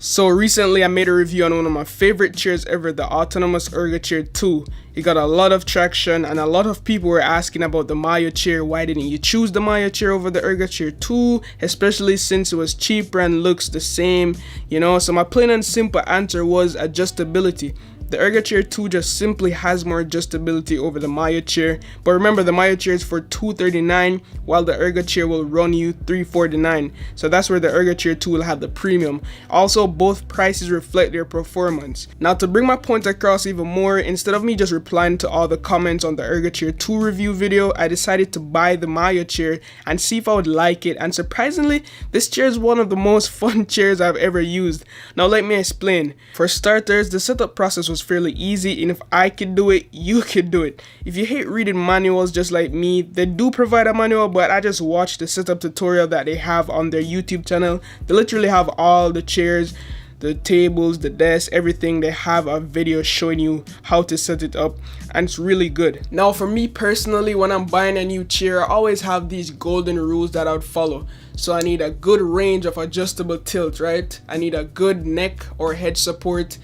So recently I made a review on one of my favorite chairs ever, the autonomous ErgoChair 2. It got a lot of traction and a lot of people were asking about the Maya chair. Why didn't you choose the Maya chair over the ErgoChair 2? Especially since it was cheaper and looks the same, So my plain and simple answer was adjustability. The ErgoChair 2 just simply has more adjustability over the Maya chair. But remember, the Maya chair is for $239 while the ErgoChair will run you $349. So that's where the ErgoChair 2 will have the premium. Also, both prices reflect their performance. Now, to bring my point across even more, instead of me just replying to all the comments on the ErgoChair 2 review video, I decided to buy the Maya chair and see if I would like it. And surprisingly, this chair is one of the most fun chairs I've ever used. Now, let me explain. For starters, the setup process was fairly easy, and if I could do it, you could do it. If you hate reading manuals just like me, they do provide a manual, but I just watched the setup tutorial that they have on their YouTube channel. They literally have all the chairs, the tables, the desk, everything. They have a video showing you how to set it up, and it's really good. Now for me personally, when I'm buying a new chair, I always have these golden rules that I would follow. So I need a good range of adjustable tilt, right? I need a good neck or head support.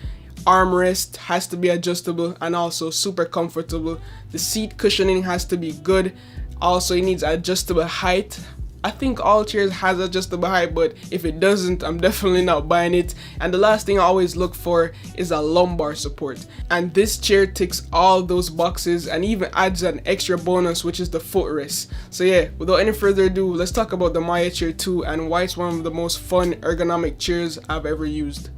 Armrest has to be adjustable and also super comfortable. The seat cushioning has to be good. Also, it needs adjustable height. I think all chairs has adjustable height, but if it doesn't, I'm definitely not buying it. And the last thing I always look for is a lumbar support. And this chair ticks all those boxes and even adds an extra bonus, which is the footrest. So yeah, without any further ado, let's talk about the Maya Chair 2 and why it's one of the most fun ergonomic chairs I've ever used.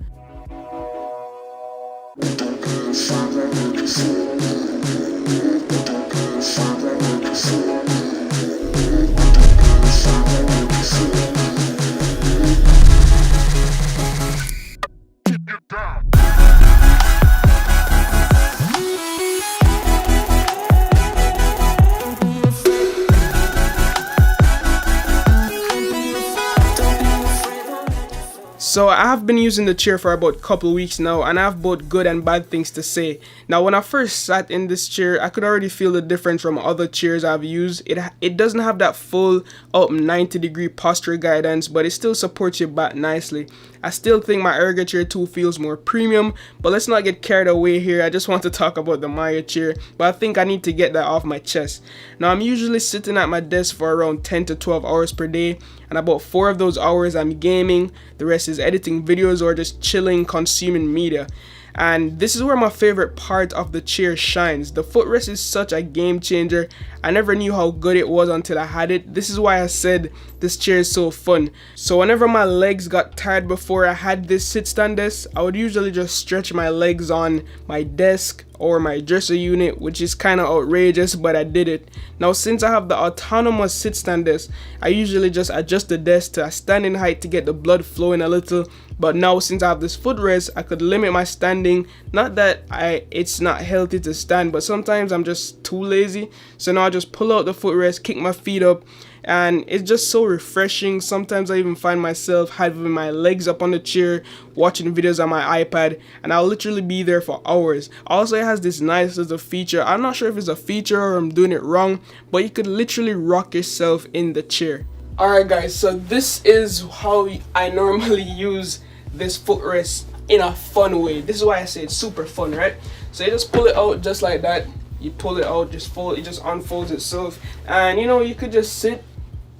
So I have been using the chair for about a couple of weeks now, and I have both good and bad things to say. Now when I first sat in this chair, I could already feel the difference from other chairs I've used. It doesn't have that full up 90-degree posture guidance, but it still supports your back nicely. I still think my ErgoChair 2 feels more premium, but let's not get carried away here. I just want to talk about the Maya chair, but I think I need to get that off my chest. Now I'm usually sitting at my desk for around 10 to 12 hours per day, and about 4 of those hours I'm gaming, the rest is editing videos or just chilling, consuming media. And this is where my favorite part of the chair shines. The footrest is such a game changer. I never knew how good it was until I had it. This is why I said this chair is so fun. So whenever my legs got tired before I had this sit stand desk, I would usually just stretch my legs on my desk or my dresser unit, which is kind of outrageous, but I did it. Now since I have the autonomous sit stand desk, I usually just adjust the desk to a standing height to get the blood flowing a little. But now since I have this footrest, I could limit my standing. Not that it's not healthy to stand, but sometimes I'm just too lazy. So now I just pull out the footrest, kick my feet up, and it's just so refreshing. Sometimes I even find myself having my legs up on the chair, watching videos on my iPad, and I'll literally be there for hours. Also, it has this nice little feature. I'm not sure if it's a feature or I'm doing it wrong, but you could literally rock yourself in the chair. Alright guys, so this is how I normally use this footrest in a fun way. This is why I say it's super fun, right? So you just pull it out just like that. You pull it out, just fold, it just unfolds itself, and you could just sit,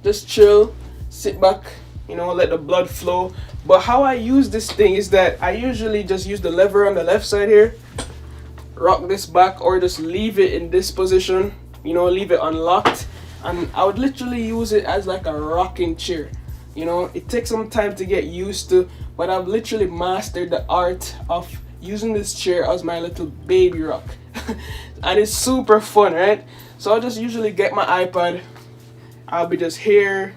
just chill, sit back, let the blood flow. But how I use this thing is that I usually just use the lever on the left side here, rock this back, or just leave it in this position, leave it unlocked, and I would literally use it as like a rocking chair. It takes some time to get used to, but I've literally mastered the art of using this chair as my little baby rock. And it's super fun, right? So I'll just usually get my iPad. I'll be just here,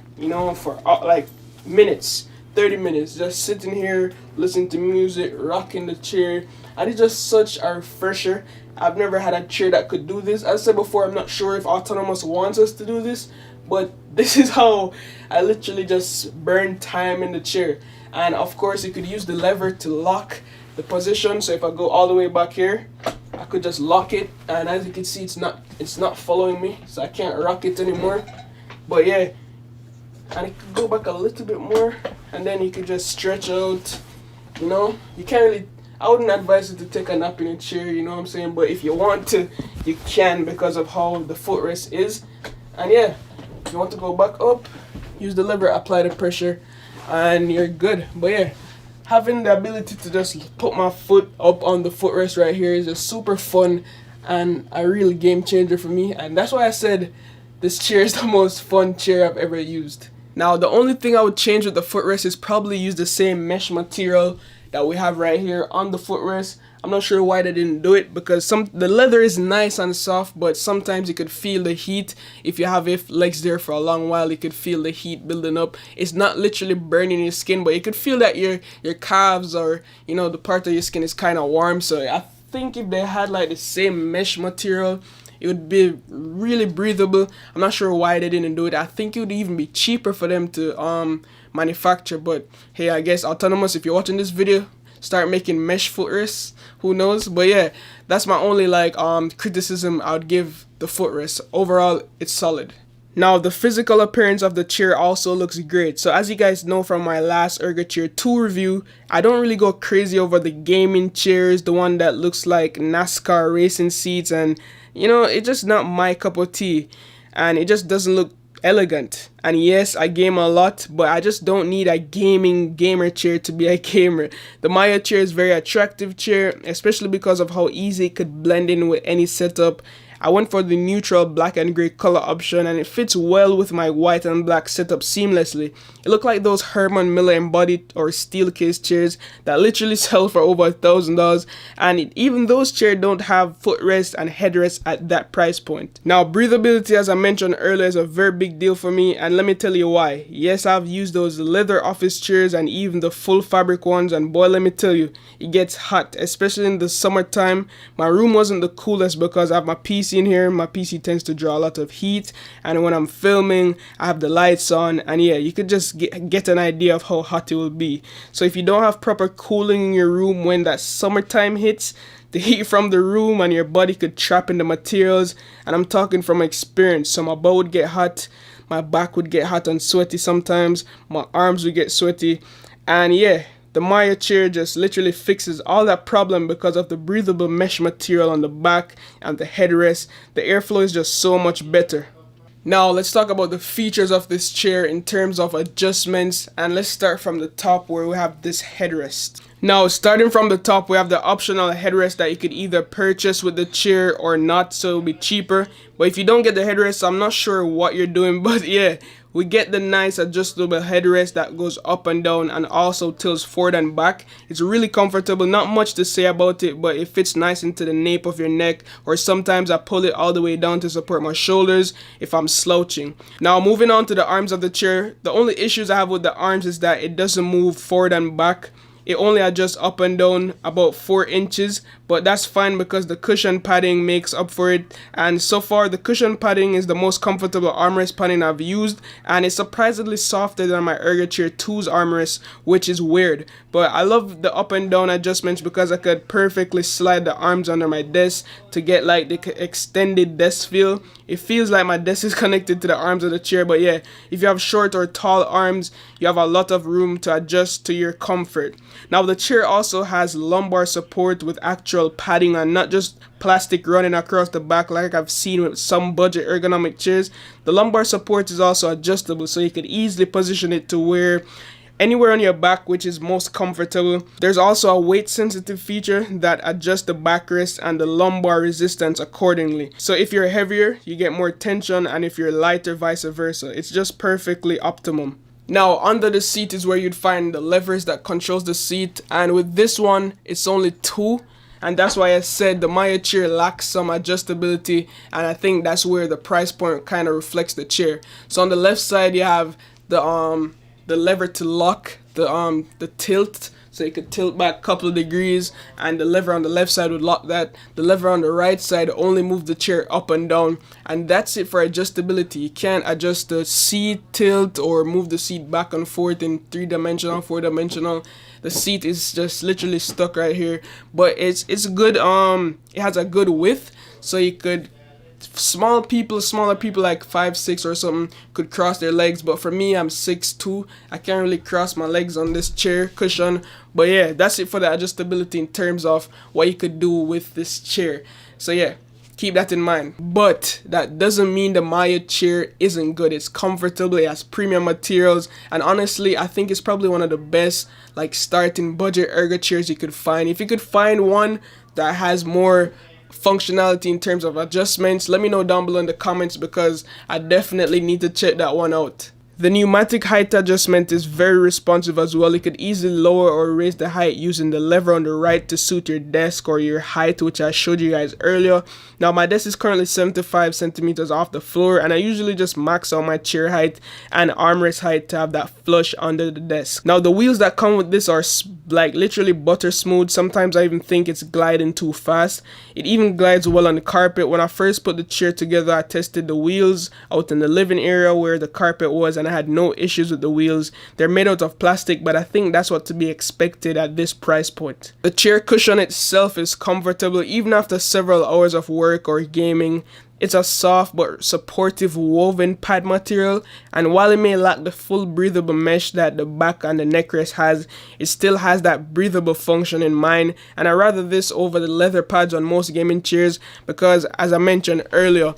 for like minutes, 30 minutes, just sitting here, listening to music, rocking the chair. And it's just such a refresher. I've never had a chair that could do this. As I said before, I'm not sure if Autonomous wants us to do this, but this is how I literally just burn time in the chair. And of course, you could use the lever to lock the position. So if I go all the way back here, I could just lock it, and as you can see, it's not following me, so I can't rock it anymore. But yeah, and it could go back a little bit more, and then you could just stretch out, You know, you can't really, I wouldn't advise you to take a nap in a chair, you know what I'm saying? But if you want to, you can because of how the footrest is. And yeah, if you want to go back up, use the lever, apply the pressure, and you're good. But yeah, having the ability to just put my foot up on the footrest right here is just super fun and a real game changer for me. And that's why I said this chair is the most fun chair I've ever used. Now, the only thing I would change with the footrest is probably use the same mesh material that we have right here on the footrest. I'm not sure why they didn't do it, because the leather is nice and soft, but sometimes you could feel the heat. If you have your legs there for a long while, you could feel the heat building up. It's not literally burning your skin, but you could feel that your calves, or you know, the part of your skin is kind of warm. So I think if they had like the same mesh material, it would be really breathable. I'm not sure why they didn't do it. I think it would even be cheaper for them to manufacture. But hey, I guess Autonomous, if you're watching this video, start making mesh footrests. Who knows? But yeah, that's my only like criticism I would give the footrest. Overall, it's solid. Now, the physical appearance of the chair also looks great. So as you guys know from my last ErgoChair 2 review, I don't really go crazy over the gaming chairs, the one that looks like NASCAR racing seats, and you know, it's just not my cup of tea, and it just doesn't look elegant. And yes, I game a lot, but I just don't need a gamer chair to be a gamer. The Maya chair is a very attractive chair, especially because of how easy it could blend in with any setup. I went for the neutral black and gray color option, and it fits well with my white and black setup seamlessly. It looked like those Herman Miller embodied or steel case chairs that literally sell for over $1,000, and even those chairs don't have footrest and headrest at that price point. Now, breathability, as I mentioned earlier, is a very big deal for me, and let me tell you why. Yes, I've used those leather office chairs and even the full fabric ones, and boy, let me tell you, it gets hot, especially in the summertime. My room wasn't the coolest because I have my PC in here. My PC tends to draw a lot of heat, and when I'm filming, I have the lights on, and yeah, you could just get an idea of how hot it will be. So if you don't have proper cooling in your room when that summertime hits, the heat from the room and your body could trap in the materials, and I'm talking from experience. So my butt would get hot, my back would get hot and sweaty sometimes, my arms would get sweaty, and yeah, the Maya chair just literally fixes all that problem because of the breathable mesh material on the back and the headrest. The airflow is just so much better. Now let's talk about the features of this chair in terms of adjustments, and let's start from the top where we have this headrest. Now, starting from the top, we have the optional headrest that you could either purchase with the chair or not, so it'll be cheaper. But if you don't get the headrest, I'm not sure what you're doing, but yeah, we get the nice adjustable headrest that goes up and down and also tilts forward and back. It's really comfortable, not much to say about it, but it fits nice into the nape of your neck, or sometimes I pull it all the way down to support my shoulders if I'm slouching. Now, moving on to the arms of the chair, the only issues I have with the arms is that it doesn't move forward and back. It only adjusts up and down about 4 inches, but that's fine because the cushion padding makes up for it. And so far, the cushion padding is the most comfortable armrest padding I've used, and it's surprisingly softer than my ErgoChair 2's armrest, which is weird. But I love the up and down adjustments because I could perfectly slide the arms under my desk to get like the extended desk feel. It feels like my desk is connected to the arms of the chair, but yeah, if you have short or tall arms, you have a lot of room to adjust to your comfort. Now, the chair also has lumbar support with actual padding and not just plastic running across the back like I've seen with some budget ergonomic chairs. The lumbar support is also adjustable, so you could easily position it to where anywhere on your back, which is most comfortable. There's also a weight sensitive feature that adjusts the backrest and the lumbar resistance accordingly. So if you're heavier, you get more tension, and if you're lighter, vice versa. It's just perfectly optimum. Now, under the seat is where you'd find the levers that controls the seat, and with this one, it's only 2. And that's why I said the Maya chair lacks some adjustability, and I think that's where the price point kind of reflects the chair. So on the left side, you have the lever to lock the tilt, so you could tilt back a couple of degrees, and the lever on the left side would lock that. The lever on the right side only move the chair up and down, and that's it for adjustability. You can't adjust the seat tilt or move the seat back and forth in 3-dimensional, 4-dimensional. The seat is just literally stuck right here, but it's good. It has a good width, so you could Smaller people like 5'6" or something could cross their legs, but for me, I'm 6'2". I can't really cross my legs on this chair cushion. But yeah, that's it for the adjustability in terms of what you could do with this chair. So yeah, keep that in mind. But that doesn't mean the Maya chair isn't good. It's comfortable, it has premium materials, and honestly, I think it's probably one of the best like starting budget ergo chairs you could find. If you could find one that has more functionality in terms of adjustments, let me know down below in the comments, because I definitely need to check that one out. The pneumatic height adjustment is very responsive as well. You could easily lower or raise the height using the lever on the right to suit your desk or your height, which I showed you guys earlier. Now my desk is currently 75 centimeters off the floor, and I usually just max out my chair height and armrest height to have that flush under the desk. Now the wheels that come with this are like literally butter smooth. Sometimes I even think it's gliding too fast. It even glides well on the carpet. When I first put the chair together, I tested the wheels out in the living area where the carpet was, and I had no issues with the wheels. They're made out of plastic, but I think that's what to be expected at this price point. The chair cushion itself is comfortable even after several hours of work or gaming. It's a soft but supportive woven pad material, and while it may lack the full breathable mesh that the back and the neckrest has, it still has that breathable function in mind. And I rather this over the leather pads on most gaming chairs, because as I mentioned earlier,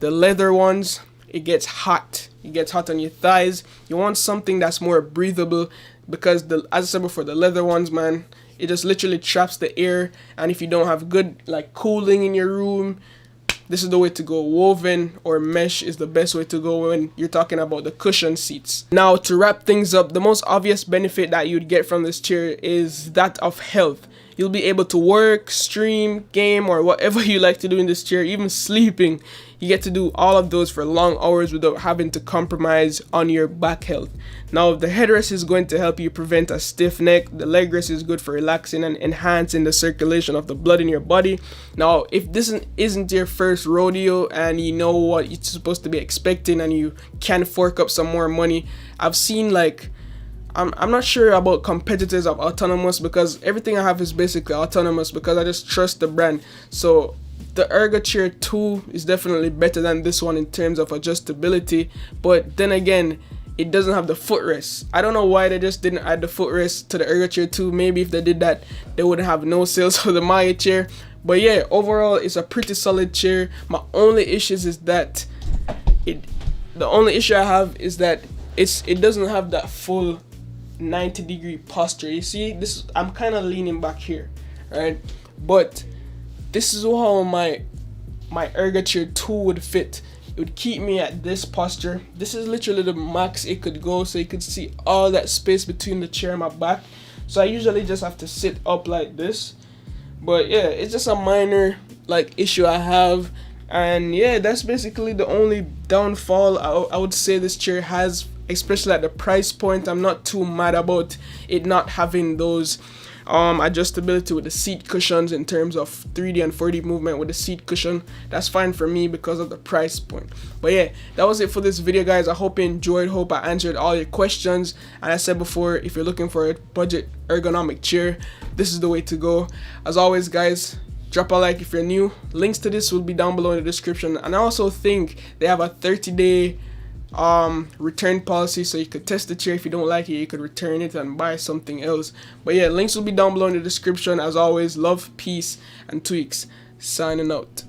the leather ones, it gets hot. It gets hot on your thighs. You want something that's more breathable, because as I said before, the leather ones, man, it just literally traps the air, and if you don't have good like cooling in your room, this is the way to go. Woven or mesh is the best way to go when you're talking about the cushion seats. Now, to wrap things up, the most obvious benefit that you'd get from this chair is that of health. You'll be able to work, stream, game, or whatever you like to do in this chair, even sleeping. You get to do all of those for long hours without having to compromise on your back health. Now, the headrest is going to help you prevent a stiff neck. The leg rest is good for relaxing and enhancing the circulation of the blood in your body. Now, if this isn't your first rodeo and you know what you're supposed to be expecting and you can fork up some more money, I've seen like, I'm not sure about competitors of Autonomous, because everything I have is basically Autonomous because I just trust the brand. So the ErgoChair 2 is definitely better than this one in terms of adjustability, but then again, it doesn't have the footrest. I don't know why they just didn't add the footrest to the ErgoChair 2. Maybe if they did that, they would have no sales for the Maya chair. But yeah, overall, it's a pretty solid chair. My only issues is that the only issue I have is that it doesn't have that full 90-degree posture. You see, this I'm kind of leaning back here, right? But this is how my ErgoChair 2 would fit. It would keep me at this posture. This is literally the max it could go, so you could see all that space between the chair and my back. So I usually just have to sit up like this. But yeah, it's just a minor like issue I have, and yeah, that's basically the only downfall I would say this chair has, especially at the price point. I'm not too mad about it not having those adjustability with the seat cushions in terms of 3D and 4D movement with the seat cushion. That's fine for me because of the price point. But yeah, that was it for this video, guys. I hope you enjoyed. Hope I answered all your questions. And I said before, if you're looking for a budget ergonomic chair, this is the way to go. As always, guys, drop a like if you're new. Links to this will be down below in the description. And I also think they have a 30-day return policy, so you could test the chair. If you don't like it, you could return it and buy something else. But yeah, links will be down below in the description. As always, love, peace, and tweaks. Signing out.